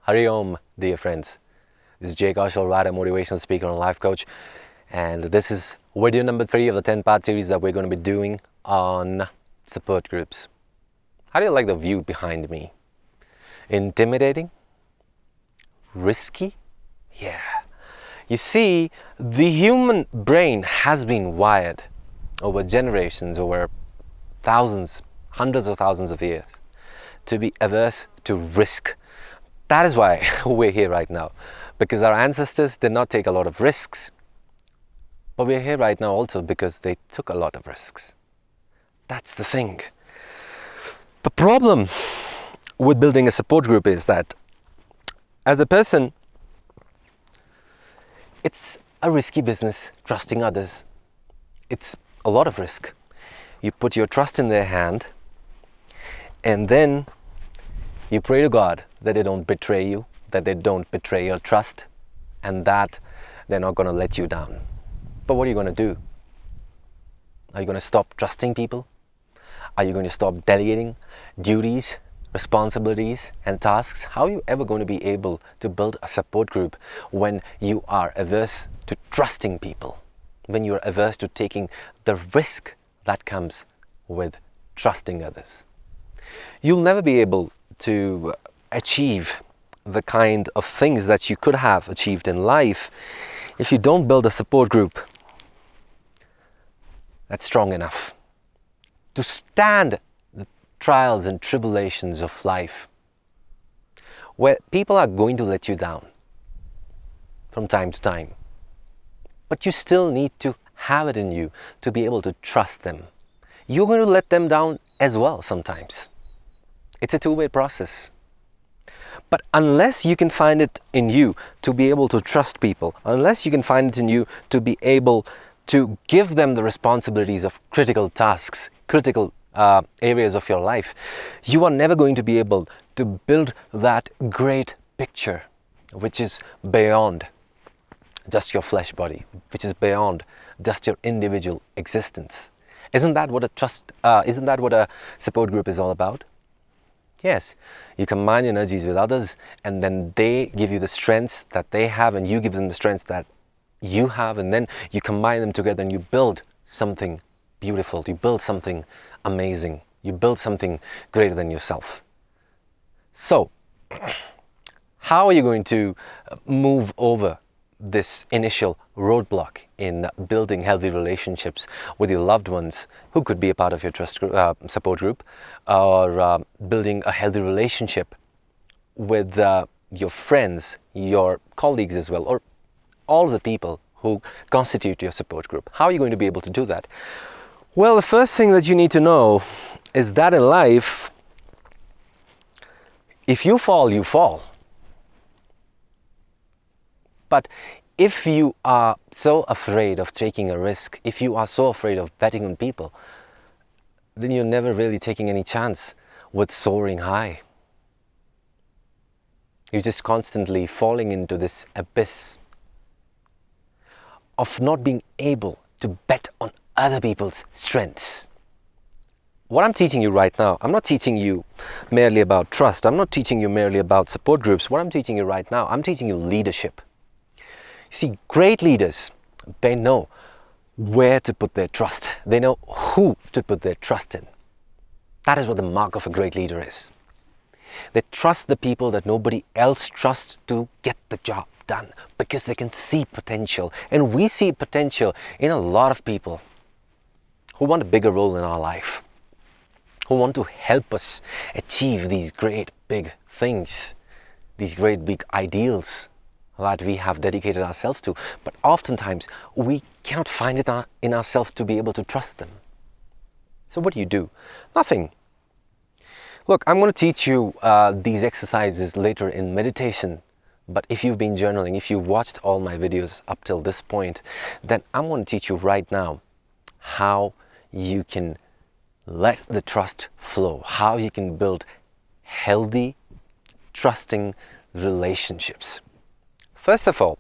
Hari Om, dear friends. This is Kaushal, writer, motivational speaker and life coach. And this is video number 3 of the 10-part series that we're going to be doing on support groups. How do you like the view behind me? Intimidating? Risky? Yeah. You see, the human brain has been wired over generations, over thousands, hundreds of thousands of years, to be averse to risk. That is why we're here right now, because our ancestors did not take a lot of risks, but we're here right now also because they took a lot of risks. That's the thing. The problem with building a support group is that as a person, it's a risky business, trusting others. It's a lot of risk. You put your trust in their hand, and then you pray to God that they don't betray you, that they don't betray your trust, and that they're not going to let you down. But what are you going to do? Are you going to stop trusting people? Are you going to stop delegating duties, responsibilities, and tasks? How are you ever going to be able to build a support group when you are averse to trusting people? When you're averse to taking the risk that comes with trusting others? You'll never be able to achieve the kind of things that you could have achieved in life if you don't build a support group that's strong enough to stand the trials and tribulations of life, where people are going to let you down from time to time, but you still need to have it in you to be able to trust them. You're going to let them down as well sometimes. It's a two-way process. But unless you can find it in you to be able to trust people, unless you can find it in you to be able to give them the responsibilities of critical tasks, critical areas of your life, you are never going to be able to build that great picture which is beyond just your flesh body, which is beyond just your individual existence. Isn't that what a support group is all about? Yes, you combine energies with others, and then they give you the strengths that they have, and you give them the strengths that you have, and then you combine them together and you build something beautiful, you build something amazing, you build something greater than yourself. So, how are you going to move over this initial roadblock in building healthy relationships with your loved ones who could be a part of your support group, or building a healthy relationship with your friends, your colleagues as well, or all of the people who constitute your support group? How are you going to be able to do that? Well, the first thing that you need to know is that in life, if you fall, you fall. But if you are so afraid of taking a risk, if you are so afraid of betting on people, then you're never really taking any chance with soaring high. You're just constantly falling into this abyss of not being able to bet on other people's strengths. What I'm teaching you right now, I'm not teaching you merely about trust. I'm not teaching you merely about support groups. What I'm teaching you right now, I'm teaching you leadership. See, great leaders, they know where to put their trust. They know who to put their trust in. That is what the mark of a great leader is. They trust the people that nobody else trusts to get the job done, because they can see potential. And we see potential in a lot of people who want a bigger role in our life, who want to help us achieve these great big things, these great big ideals that we have dedicated ourselves to. But oftentimes we cannot find it in ourselves to be able to trust them. So what do? Nothing. Look, I'm going to teach you these exercises later in meditation. But if you've been journaling, if you've watched all my videos up till this point, then I'm going to teach you right now how you can let the trust flow, how you can build healthy, trusting relationships. First of all,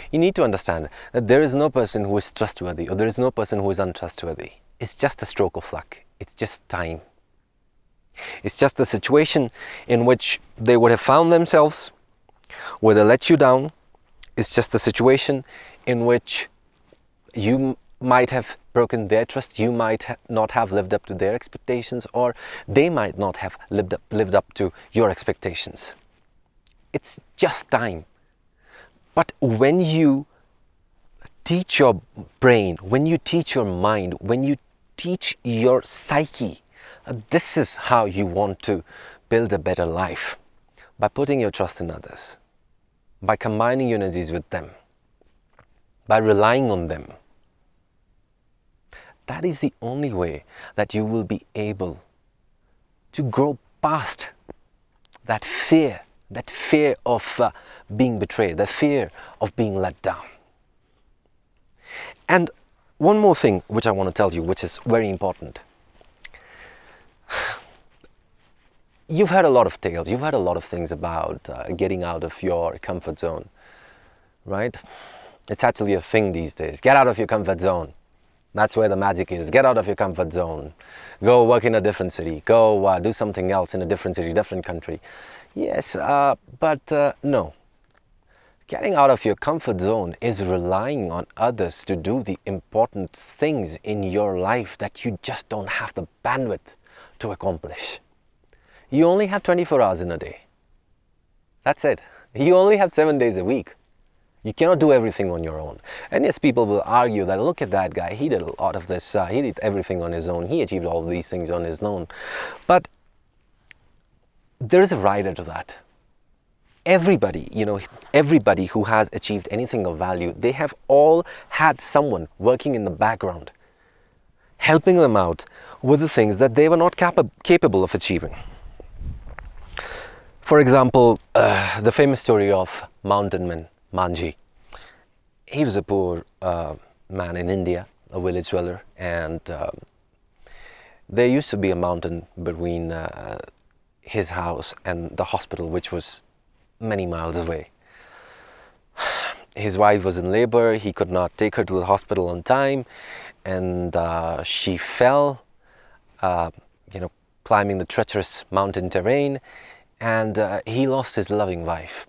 you need to understand that there is no person who is trustworthy, or there is no person who is untrustworthy. It's just a stroke of luck. It's just time. It's just a situation in which they would have found themselves Where they let you down is just a situation in which you might have broken their trust, you might not have lived up to their expectations, or they might not have lived up to your expectations. It's just time. But when you teach your brain, when you teach your mind, when you teach your psyche, this is how you want to build a better life, by putting your trust in others, by combining your energies with them, by relying on them. That is the only way that you will be able to grow past that fear of being betrayed, that fear of being let down. And one more thing which I want to tell you, which is very important. You've heard a lot of tales, you've heard a lot of things about getting out of your comfort zone, right? It's actually a thing these days. Get out of your comfort zone. That's where the magic is. Get out of your comfort zone. Go work in a different city. Go do something else in a different city, different country. Yes, but no. Getting out of your comfort zone is relying on others to do the important things in your life that you just don't have the bandwidth to accomplish. You only have 24 hours in a day. That's it. You only have 7 days a week. You cannot do everything on your own. And yes, people will argue that, look at that guy, he did a lot of this, he did everything on his own, he achieved all these things on his own. But there is a rider to that. Everybody, everybody who has achieved anything of value, they have all had someone working in the background, helping them out with the things that they were not capable of achieving. For example, the famous story of mountain man, Manji. He was a poor man in India, a village dweller, and there used to be a mountain between his house and the hospital, which was many miles away. His wife was in labor, he could not take her to the hospital on time, and she fell, climbing the treacherous mountain terrain, and he lost his loving wife.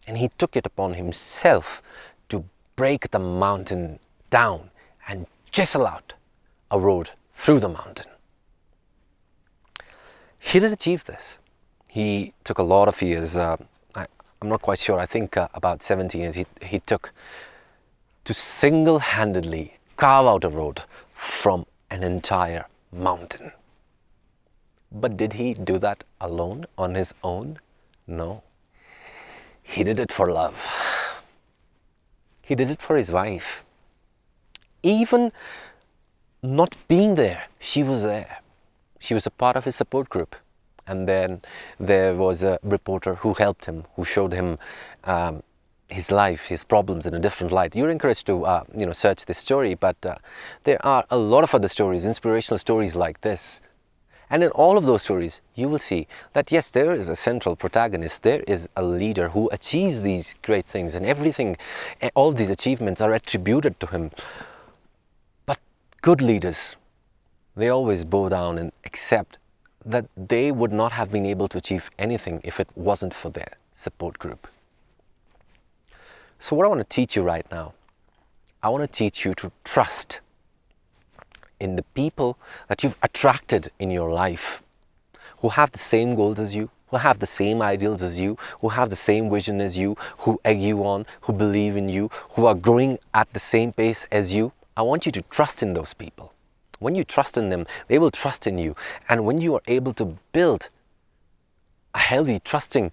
And he took it upon himself to break the mountain down and chisel out a road through the mountain. He did achieve this. He took a lot of years, I'm not quite sure, I think about 17 years he took to single-handedly carve out a road from an entire mountain. But did he do that alone, on his own? No. He did it for love. He did it for his wife. Even not being there, she was there. She was a part of his support group. And then there was a reporter who helped him, who showed him his life, his problems in a different light. You're encouraged to search this story, but there are a lot of other stories, inspirational stories like this. And in all of those stories, you will see that yes, there is a central protagonist, there is a leader who achieves these great things, and everything, all these achievements are attributed to him. But good leaders, they always bow down and accept that they would not have been able to achieve anything if it wasn't for their support group. So what I want to teach you right now, I want to teach you to trust in the people that you've attracted in your life, who have the same goals as you, who have the same ideals as you, who have the same vision as you, who egg you on, who believe in you, who are growing at the same pace as you. I want you to trust in those people. When you trust in them, they will trust in you. And when you are able to build a healthy, trusting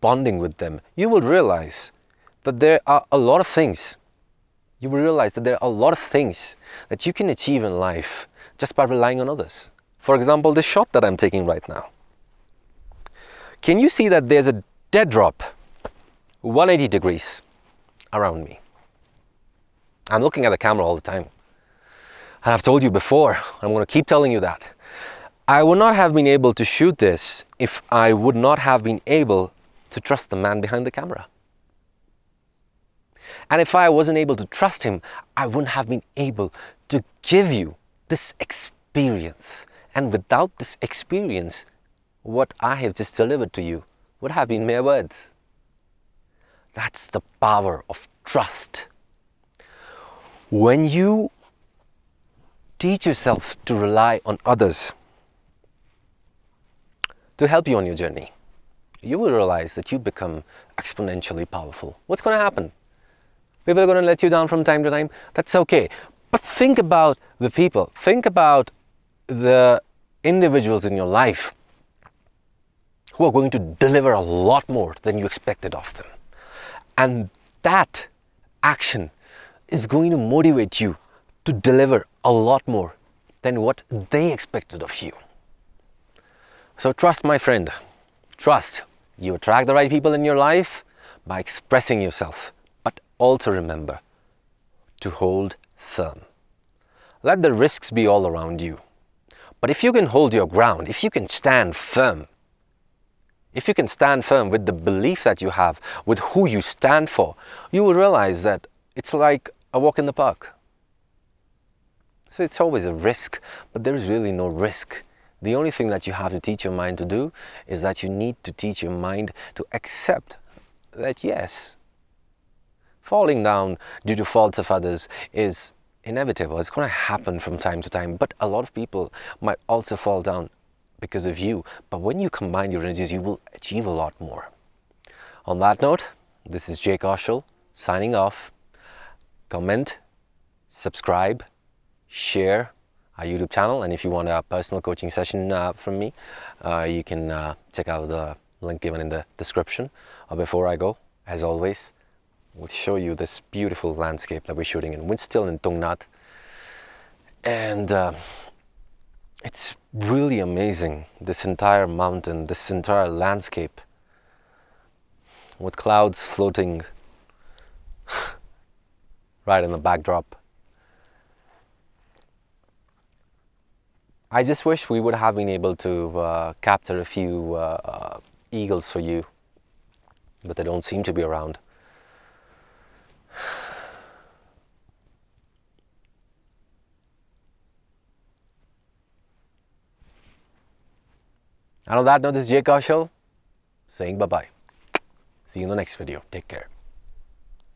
bonding with them, you will realize that there are a lot of things. You will realize that there are a lot of things that you can achieve in life just by relying on others. For example, this shot that I'm taking right now. Can you see that there's a dead drop 180 degrees around me? I'm looking at the camera all the time. And I've told you before, I'm going to keep telling you that. I would not have been able to shoot this if I would not have been able to trust the man behind the camera. And if I wasn't able to trust him, I wouldn't have been able to give you this experience. And without this experience, what I have just delivered to you would have been mere words. That's the power of trust. When you teach yourself to rely on others to help you on your journey, you will realize that you become exponentially powerful. What's going to happen? People are going to let you down from time to time. That's okay. But think about the people. Think about the individuals in your life who are going to deliver a lot more than you expected of them. And that action is going to motivate you to deliver a lot more than what they expected of you. So trust, my friend. Trust. You attract the right people in your life by expressing yourself. But also remember to hold firm. Let the risks be all around you. But if you can hold your ground, if you can stand firm, if you can stand firm with the belief that you have, with who you stand for, you will realize that it's like a walk in the park. So it's always a risk, but there is really no risk. The only thing that you have to teach your mind to do is that you need to teach your mind to accept that yes, falling down due to faults of others is inevitable. It's going to happen from time to time, but a lot of people might also fall down because of you. But when you combine your energies, you will achieve a lot more. On that note, this is Kaushal signing off. Comment, subscribe, share our YouTube channel, and if you want a personal coaching session from me, you can check out the link given in the description. Before I go, as always, we'll show you this beautiful landscape that we're shooting in. We're still in Tungnat, and it's really amazing, this entire mountain, this entire landscape with clouds floating right in the backdrop. I just wish we would have been able to capture a few eagles for you, but they don't seem to be around. And on that note, this is Kaushal saying bye-bye. See you in the next video. Take care.